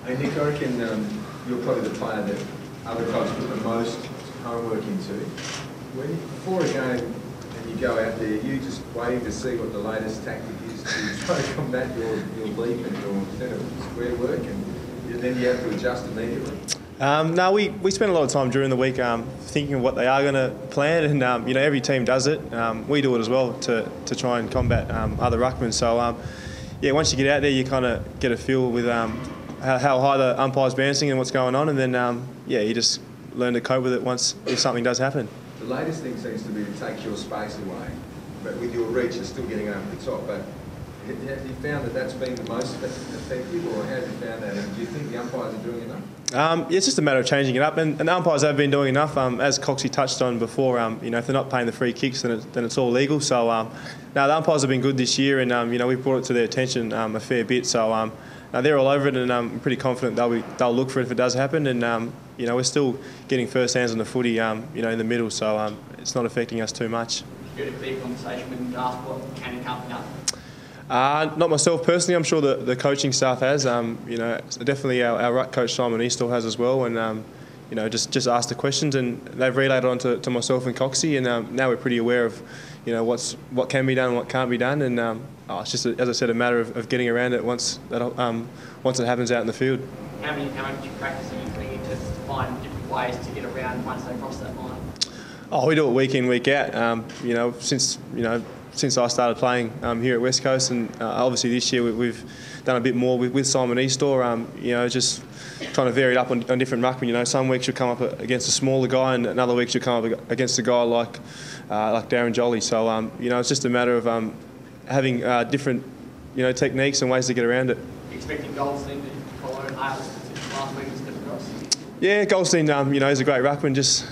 Hey Nick, I reckon you're probably the player that other clubs put the most homework into. Before a game and you go out there, you just waiting to see what the latest tactic is to try to combat your leap and your centre square work, and then you have to adjust immediately? No, we spend a lot of time during the week thinking of what they are going to plan, and every team does it. We do it as well to try and combat other ruckmen. So once you get out there, you kind of get a feel with how high the umpire's bouncing and what's going on, and then you just learn to cope with it if something does happen. The latest thing seems to be to take your space away, but with your reach, you're still getting over the top. But have you found that that's been the most effective, or how have you found that? And do you think the umpires are doing enough? It's just a matter of changing it up, and the umpires have been doing enough. As Coxie touched on before, if they're not paying the free kicks, then it's all legal. So the umpires have been good this year, and we've brought it to their attention a fair bit. So they're all over it, and I'm pretty confident they'll look for it if it does happen. And we're still getting first hands on the footy, in the middle, so it's not affecting us too much. Good at big conversation when you ask what can and can't be done. Not myself personally. I'm sure the coaching staff has. Definitely our ruck coach Simon Easthall has as well, and just asked the questions, and they've relayed it on to myself and Coxie, and now we're pretty aware of what can be done and what can't be done, and it's just as I said, a matter of getting around it once it happens out in the field. How much practice are you putting in to find different ways to get around once they cross that line? Oh, we do it week in, week out. Since I started playing here at West Coast, and obviously this year we've done a bit more with Simon Easthall, just trying to vary it up on different ruckmen. Some weeks you'll come up against a smaller guy, and another weeks you'll come up against a guy like Darren Jolly. So it's just a matter of having different techniques and ways to get around it. Expecting Goldstein to follow Hales last week instead of Cross? Yeah, Goldstein, he's a great ruckman. Just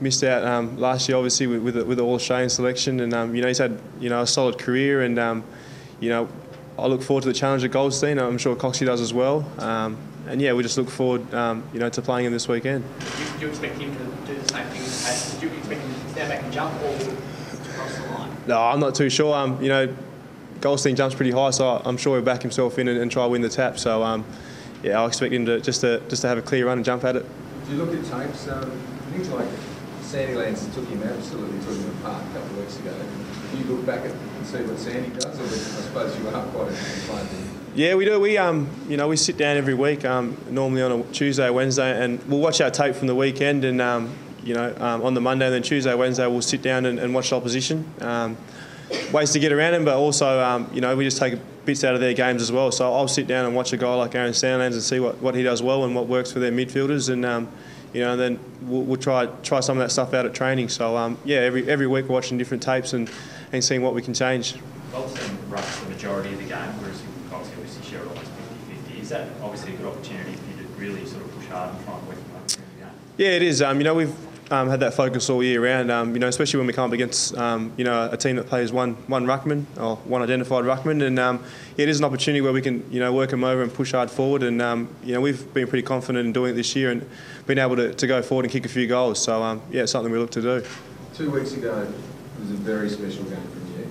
missed out last year, obviously, with the All-Australian selection, and he's had a solid career, and I look forward to the challenge of Goldstein. I'm sure Coxie does as well, and we just look forward, to playing him this weekend. Do you expect him to do the same thing as Hales? Do you expect him to stand back and jump or to cross the line? No, I'm not too sure. Goldstein jumps pretty high, so I'm sure he'll back himself in and try to win the tap. So I expect him to just to have a clear run and jump at it. Do you look at tapes? Things like Sandylands absolutely took him apart a couple of weeks ago. Do you look back and see what Sandy does, or I suppose you are quite a different player than him? Yeah, we do. We sit down every week, normally on a Tuesday, Wednesday, and we'll watch our tape from the weekend, and on the Monday, and then Tuesday, Wednesday, we'll sit down and watch the opposition. Ways to get around him, but also we just take bits out of their games as well. So I'll sit down and watch a guy like Aaron Sandilands and see what he does well and what works for their midfielders, and then we'll try some of that stuff out at training. So every week we're watching different tapes and seeing what we can change. Goldstein rucks the majority of the game, whereas Coxie obviously share almost 50-50. Is that obviously a good opportunity for you to really sort of push hard and try and work the game? Yeah, it is. We've had that focus all year round, especially when we come up against a team that plays one ruckman or one identified ruckman, and it is an opportunity where we can work them over and push hard forward, and we've been pretty confident in doing it this year and been able to go forward and kick a few goals. So it's something we look to do. 2 weeks ago it was a very special game for you.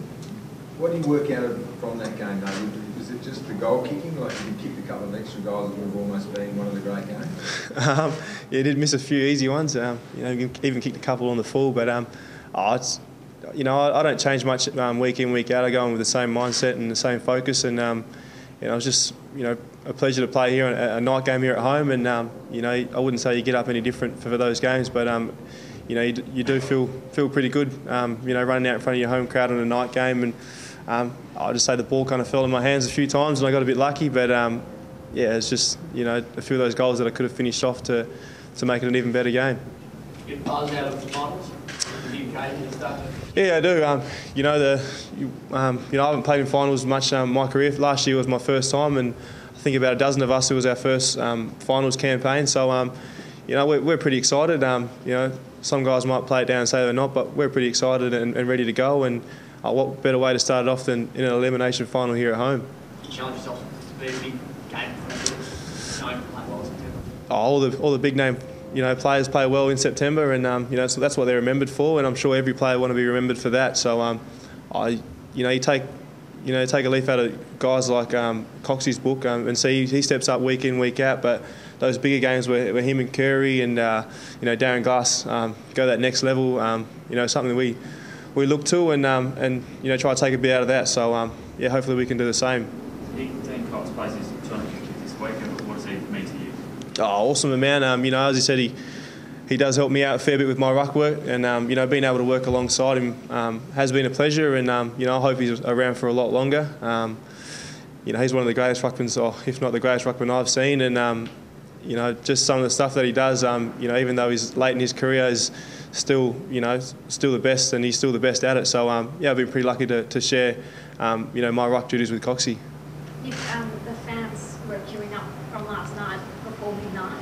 What do you work out from that game, David? Was it just the goal kicking, like you kicked a couple of extra goals, it would have almost been one of the great games? He did miss a few easy ones. Even kicked a couple on the full, but I don't change much week in, week out. I go in with the same mindset and the same focus, and it was just a pleasure to play here, a night game here at home, and I wouldn't say you get up any different for those games, but you do feel pretty good, running out in front of your home crowd on a night game, and I'll just say the ball kind of fell in my hands a few times and I got a bit lucky, but it's just a few of those goals that I could have finished off to make it an even better game. You get buzz out of the finals? Yeah, I do. I haven't played in finals much in my career. Last year was my first time, and I think about a dozen of us, it was our first finals campaign. So we're pretty excited. Some guys might play it down and say they're not, but we're pretty excited and ready to go. And what better way to start it off than in an elimination final here at home? You challenge yourself to be a big game for knowing play well in September. All the big name players play well in September, and so that's what they're remembered for. And I'm sure every player want to be remembered for that. So you take take a leaf out of guys like Coxie's book and see he steps up week in, week out. But those bigger games where him and Curry and Darren Glass go that next level, something we look to and try to take a bit out of that. So hopefully we can do the same. Dean Cox plays his 250th this week. What does he mean to you? Oh, awesome amount. As he said, he does help me out a fair bit with my ruck work, and being able to work alongside him has been a pleasure. And I hope he's around for a lot longer. He's one of the greatest ruckmans, or if not the greatest ruckman I've seen. And just some of the stuff that he does. Even though he's late in his career, is still the best, and he's still the best at it. So I've been pretty lucky to share my ruck duties with Coxie. The fans were queuing up from last night before midnight.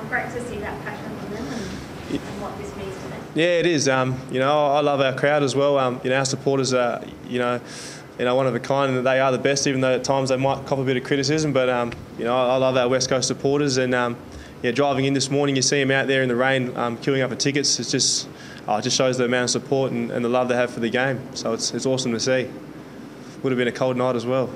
Great to see that passion from them and what this means to them. Yeah, it is. I love our crowd as well. Our supporters are, one of a kind, and they are the best, even though at times they might cop a bit of criticism. But I love our West Coast supporters, and driving in this morning, you see them out there in the rain, queuing up for tickets. It just shows the amount of support and the love they have for the game. So it's awesome to see. Would have been a cold night as well.